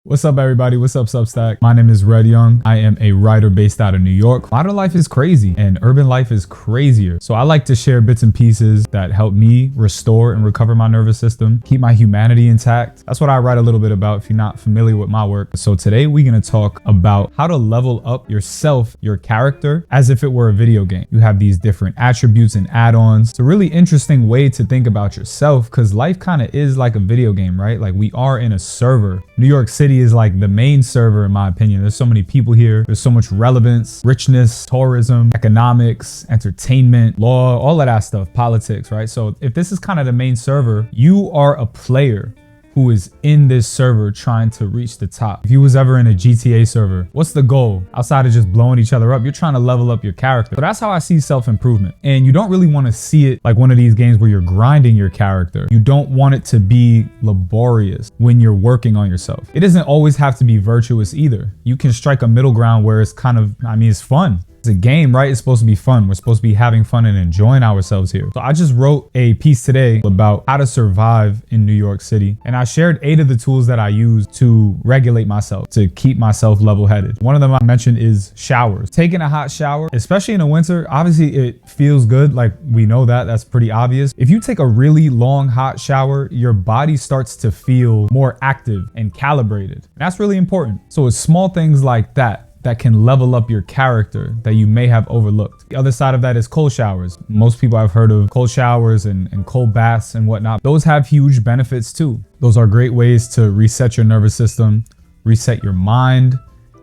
What's up, everybody? What's up, Substack? My name is Red Young. I am a writer based out of New York. Modern life is crazy and urban life is crazier. So I like to share bits and pieces that help me restore and recover my nervous system, keep my humanity intact. That's what I write a little bit about if you're not familiar with my work. So today we're going to talk about how to level up yourself, your character, as if it were a video game. You have these different attributes and add-ons. It's a really interesting way to think about yourself because life kind of is like a video game, right? Like we are in a server. New York City is like the main server, in my opinion. There's so many people here. There's so much relevance, richness, tourism, economics, entertainment, law, all of that stuff, politics, right? So if this is kind of the main server, you are a player who is in this server trying to reach the top. If you was ever in a GTA server, what's the goal? Outside of just blowing each other up, you're trying to level up your character. So that's how I see self-improvement. And you don't really want to see it like one of these games where you're grinding your character. You don't want it to be laborious when you're working on yourself. It doesn't always have to be virtuous either. You can strike a middle ground where it's kind of, it's fun. It's a game, right? It's supposed to be fun. We're supposed to be having fun and enjoying ourselves here. So I just wrote a piece today about how to survive in New York City. And I shared 8 of the tools that I use to regulate myself, to keep myself level-headed. One of them I mentioned is showers. Taking a hot shower, especially in the winter, obviously it feels good. Like we know that, that's pretty obvious. If you take a really long hot shower, your body starts to feel more active and calibrated. And that's really important. So it's small things like that can level up your character that you may have overlooked. The other side of that is cold showers. Most people have heard of cold showers and cold baths and whatnot. Those have huge benefits too. Those are great ways to reset your nervous system, reset your mind,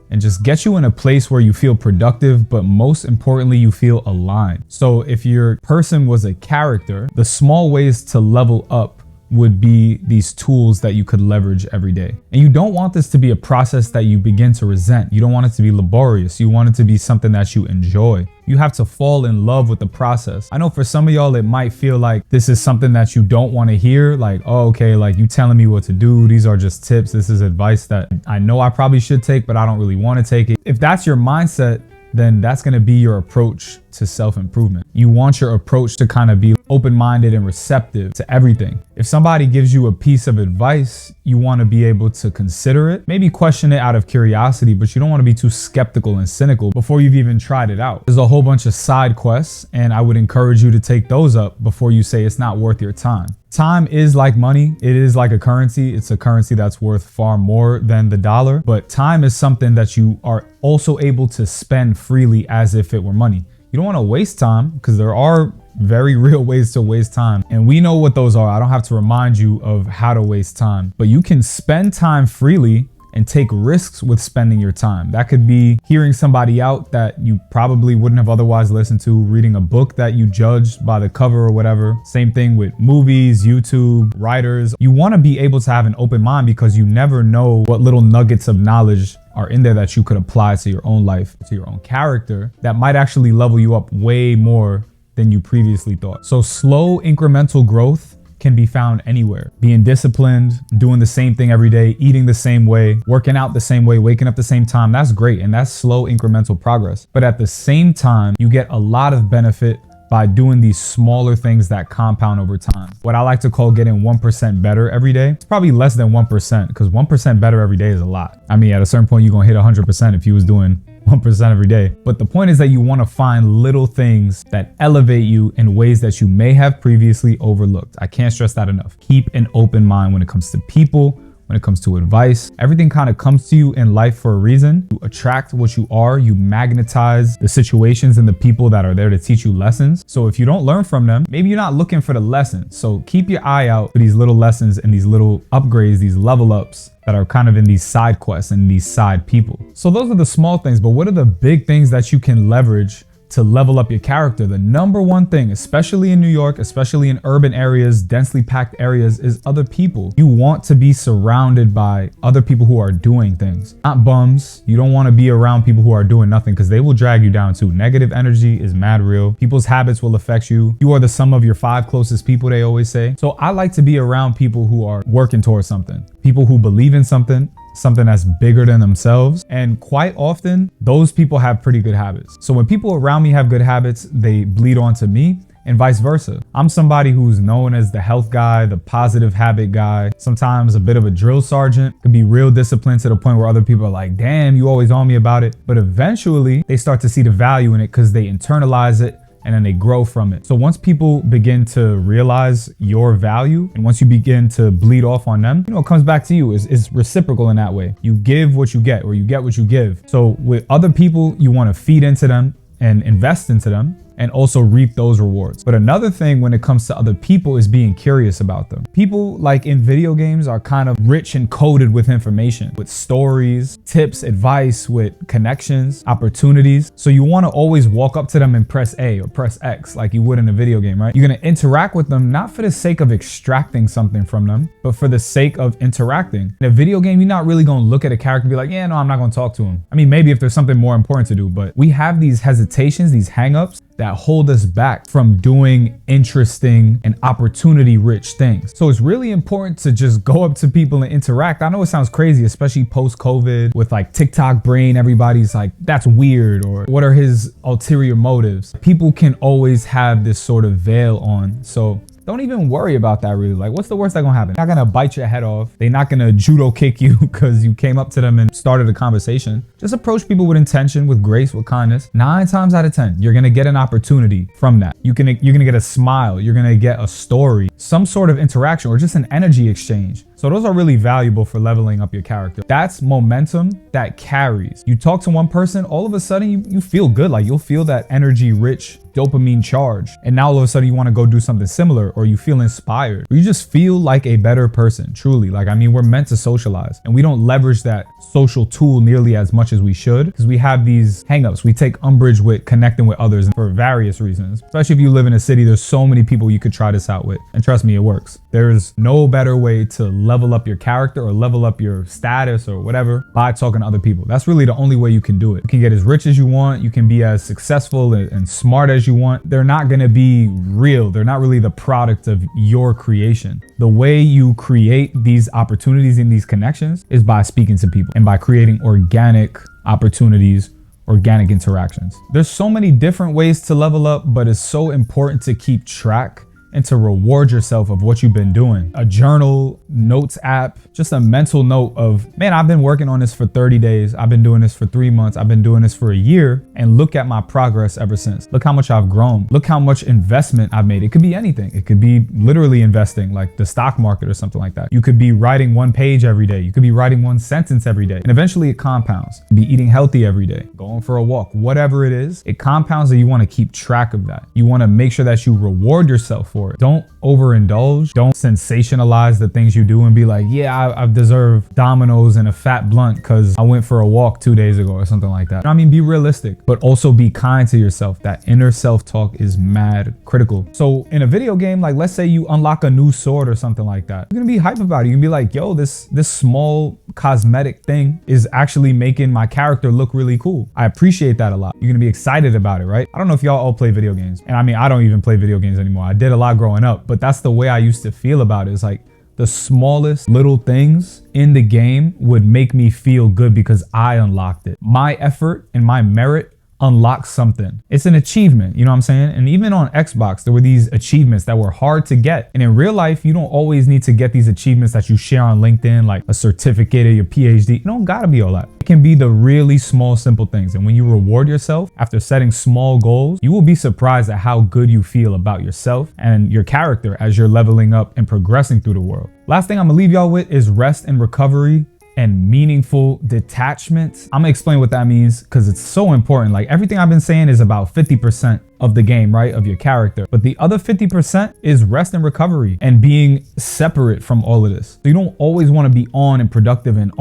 and just get you in a place where you feel productive, but most importantly, you feel aligned. So if your person was a character, the small ways to level up would be these tools that you could leverage every day. And you don't want this to be a process that you begin to resent. You don't want it to be laborious. You want it to be something that you enjoy. You have to fall in love with the process. I know for some of y'all, it might feel like this is something that you don't want to hear. Like, oh, okay, like you telling me what to do. These are just tips. This is advice that I know I probably should take, but I don't really want to take it. If that's your mindset, then that's going to be your approach to self-improvement. You want your approach to kind of be open-minded and receptive to everything. If somebody gives you a piece of advice, you want to be able to consider it, maybe question it out of curiosity, but you don't want to be too skeptical and cynical before you've even tried it out. There's a whole bunch of side quests, and I would encourage you to take those up before you say it's not worth your time. Time is like money. It is like a currency. It's a currency that's worth far more than the dollar, but time is something that you are also able to spend freely as if it were money. You don't want to waste time because there are very real ways to waste time. And we know what those are. I don't have to remind you of how to waste time, but you can spend time freely and take risks with spending your time. That could be hearing somebody out that you probably wouldn't have otherwise listened to, reading a book that you judged by the cover or whatever. Same thing with movies, YouTube, writers. You want to be able to have an open mind because you never know what little nuggets of knowledge are in there that you could apply to your own life, to your own character, that might actually level you up way more than you previously thought. So slow incremental growth can be found anywhere. Being disciplined, doing the same thing every day, eating the same way, working out the same way, waking up the same time, that's great. And that's slow incremental progress. But at the same time, you get a lot of benefit by doing these smaller things that compound over time. What I like to call getting 1% better every day. It's probably less than 1% because 1% better every day is a lot. At a certain point, you're gonna hit 100% if you was doing 1% every day. But the point is that you want to find little things that elevate you in ways that you may have previously overlooked. I can't stress that enough. Keep an open mind when it comes to people, when it comes to advice. Everything kind of comes to you in life for a reason. You attract what you are. You magnetize the situations and the people that are there to teach you lessons. So if you don't learn from them, maybe you're not looking for the lesson. So keep your eye out for these little lessons and these little upgrades, these level ups that are kind of in these side quests and these side people. So those are the small things, but what are the big things that you can leverage to level up your character? The number one thing, especially in New York, especially in urban areas, densely packed areas, is other people. You want to be surrounded by other people who are doing things, not bums. You don't want to be around people who are doing nothing because they will drag you down too. Negative energy is mad real. People's habits will affect you. You are the sum of your 5 closest people, they always say. So I like to be around people who are working towards something, people who believe in something that's bigger than themselves. And quite often, those people have pretty good habits. So when people around me have good habits, they bleed onto me. and vice versa. I'm somebody who's known as the health guy, the positive habit guy, sometimes a bit of a drill sergeant, could be real disciplined to the point where other people are like, damn, you always on me about it. But eventually they start to see the value in it because they internalize it and then they grow from it. So once people begin to realize your value and once you begin to bleed off on them, it comes back to you. It's reciprocal in that way. You give what you get, or you get what you give. So with other people, you want to feed into them and invest into them and also reap those rewards. But another thing when it comes to other people is being curious about them. People, like in video games, are kind of rich and coded with information, with stories, tips, advice, with connections, opportunities. So you want to always walk up to them and press A or press X like you would in a video game, right? You're going to interact with them not for the sake of extracting something from them, but for the sake of interacting. In a video game, you're not really going to look at a character and be like, yeah, no, I'm not going to talk to him. I mean, maybe if there's something more important to do, but we have these hesitations, these hangups that hold us back from doing interesting and opportunity-rich things. So it's really important to just go up to people and interact. I know it sounds crazy, especially post-COVID with like TikTok brain. Everybody's like, that's weird, or what are his ulterior motives? People can always have this sort of veil on. So don't even worry about that really. Like, what's the worst that's gonna happen? They're not gonna bite your head off. They're not gonna judo kick you because you came up to them and started a conversation. Just approach people with intention, with grace, with kindness. 9 times out of 10, you're gonna get an opportunity from that. You're gonna get a smile. You're gonna get a story, some sort of interaction, or just an energy exchange. So those are really valuable for leveling up your character. That's momentum that carries. You talk to one person, all of a sudden you feel good. Like, you'll feel that energy rich dopamine charge. And now all of a sudden you want to go do something similar, or you feel inspired, or you just feel like a better person, truly. Like, I mean, we're meant to socialize and we don't leverage that social tool nearly as much as we should because we have these hangups. We take umbrage with connecting with others for various reasons. Especially if you live in a city, there's so many people you could try this out with. And trust me, it works. There's no better way to level up your character or level up your status or whatever by talking to other people. That's really the only way you can do it. You can get as rich as you want. You can be as successful and smart as you want. They're not going to be real. They're not really the product of your creation. The way you create these opportunities and these connections is by speaking to people and by creating organic opportunities, organic interactions. There's so many different ways to level up, but it's so important to keep track and to reward yourself of what you've been doing. A journal, notes app, just a mental note of, man, I've been working on this for 30 days. I've been doing this for 3 months. I've been doing this for a year, and look at my progress ever since. Look how much I've grown. Look how much investment I've made. It could be anything. It could be literally investing, like the stock market or something like that. You could be writing 1 page every day. You could be writing 1 sentence every day, and eventually it compounds. Be eating healthy every day, going for a walk, whatever it is, it compounds, and you want to keep track of that. You want to make sure that you reward yourself for it. Don't overindulge. Don't sensationalize the things you do and be like, yeah, I deserve Domino's and a fat blunt because I went for a walk 2 days ago or something like that. I mean, be realistic, but also be kind to yourself. That inner self-talk is mad critical. So in a video game, like let's say you unlock a new sword or something like that, you're gonna be hype about it. You can be like, yo, this small cosmetic thing is actually making my character look really cool. I appreciate that a lot. You're gonna be excited about it, right? I don't know if y'all all play video games. And I mean, I don't even play video games anymore. I did a lot growing up, but that's the way I used to feel about it. It's like the smallest little things in the game would make me feel good because I unlocked it. My effort and my merit unlocks something. It's an achievement, you know what I'm saying? And even on Xbox, there were these achievements that were hard to get. And in real life, you don't always need to get these achievements that you share on LinkedIn, like a certificate or your PhD. You don't gotta be all that. It can be the really small, simple things. And when you reward yourself after setting small goals, you will be surprised at how good you feel about yourself and your character as you're leveling up and progressing through the world. Last thing I'm gonna leave y'all with is rest and recovery and meaningful detachment. I'm gonna explain what that means because it's so important. Like everything I've been saying is about 50% of the game, right? Of your character. But the other 50% is rest and recovery and being separate from all of this. So you don't always want to be on and productive and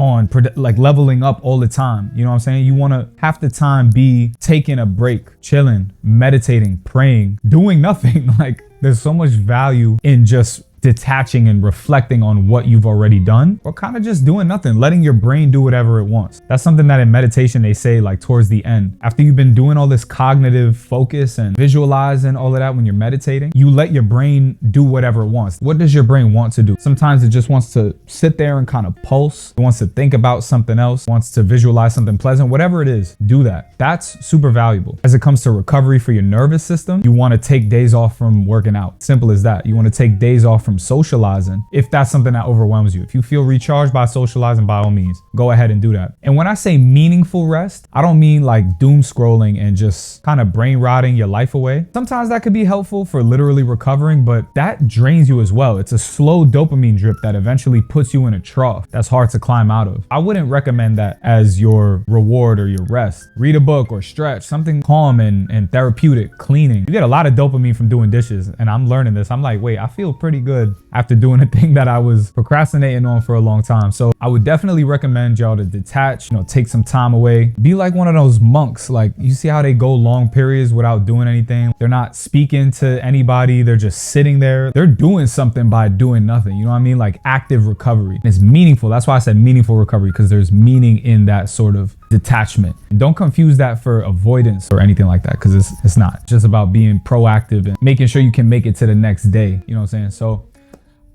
like leveling up all the time. You know what I'm saying? You want to half the time be taking a break, chilling, meditating, praying, doing nothing. Like there's so much value in just detaching and reflecting on what you've already done, or kind of just doing nothing, letting your brain do whatever it wants. That's something that in meditation they say, like towards the end, after you've been doing all this cognitive focus and visualizing all of that, when you're meditating, you let your brain do whatever it wants. What does your brain want to do? Sometimes it just wants to sit there and kind of pulse. It wants to think about something else, wants to visualize something pleasant, whatever it is, do that. That's super valuable. As it comes to recovery for your nervous system, you want to take days off from working out. Simple as that. You want to take days off from socializing if that's something that overwhelms you. If you feel recharged by socializing, by all means, go ahead and do that. And when I say meaningful rest, I don't mean like doom scrolling and just kind of brain rotting your life away. Sometimes that could be helpful for literally recovering, but that drains you as well. It's a slow dopamine drip that eventually puts you in a trough that's hard to climb out of. I wouldn't recommend that as your reward or your rest. Read a book or stretch, something calm and therapeutic. Cleaning. You get a lot of dopamine from doing dishes, and I'm learning this. I'm like, wait, I feel pretty good after doing a thing that I was procrastinating on for a long time. So I would definitely recommend y'all to detach, take some time away. Be like one of those monks. Like, you see how they go long periods without doing anything? They're not speaking to anybody. They're just sitting there. They're doing something by doing nothing. You know what I mean? Like active recovery. And it's meaningful. That's why I said meaningful recovery, because there's meaning in that sort of detachment. And don't confuse that for avoidance or anything like that, because it's not. It's just about being proactive and making sure you can make it to the next day. You know what I'm saying? So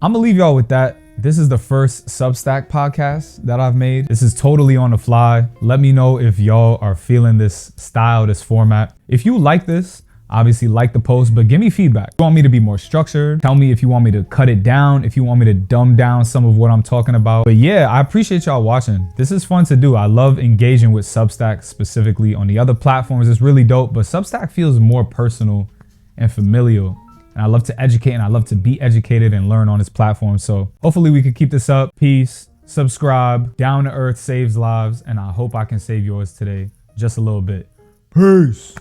I'm gonna leave y'all with that. This is the first Substack podcast that I've made. This is totally on the fly. Let me know if y'all are feeling this style, this format. If you like this, obviously like the post, but give me feedback. If you want me to be more structured, tell me if you want me to cut it down, if you want me to dumb down some of what I'm talking about. But yeah, I appreciate y'all watching. This is fun to do. I love engaging with Substack specifically. On the other platforms, it's really dope, but Substack feels more personal and familial. And I love to educate, and I love to be educated and learn on this platform. So hopefully we can keep this up. Peace, subscribe. Down to Earth saves lives, and I hope I can save yours today just a little bit. Peace.